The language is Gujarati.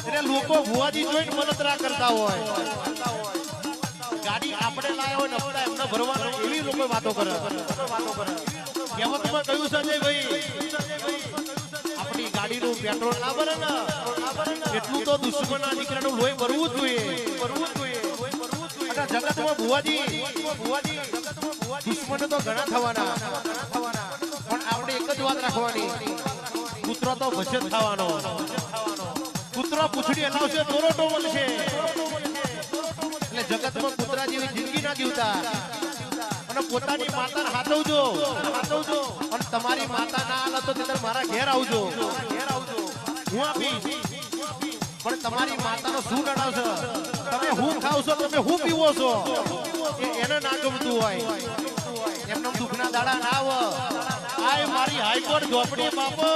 એટલે લોકો ભુવાજી જોઈને બળતરા કરતા હોય. ગાડી આપણે લાયા હોય ને હપ્તા એમને ભરવાનો એવી લોકો વાતો કરે. કહેવતમાં કહ્યું છે ભાઈ આપણી ગાડીનું પેટ્રોલ ના ભરે ને એટલું તો દુશ્મનના દીકરાનું લોહી ભરવું જ જોઈએ. જગતમાં ભુવાજી દુશ્મનો તો ઘણા થવાના પણ આપણે એક જ વાત રાખવાની કૂતરો તો ભસે જ થવાનો. કૂતરો પૂંછડી હલાવશે દોરોટો મળશે. એટલે જગતમાં કૂતરા જેવી જિંદગી ના જીવતા અને પોતાની માતાને હાથવજો અને તમારી માતા ના હાલ તો તમે મારા ઘેર આવજો હું આપીશ. પણ તમારી માતાનો શું નડાવશે તમે હું ખાવશો તમે હું પીવો છો એને ના ગમતું હોય એમનો દુઃખના દાડા ના આવે. આ મારી હાઈકોર્ટ ઝોપડી બાપો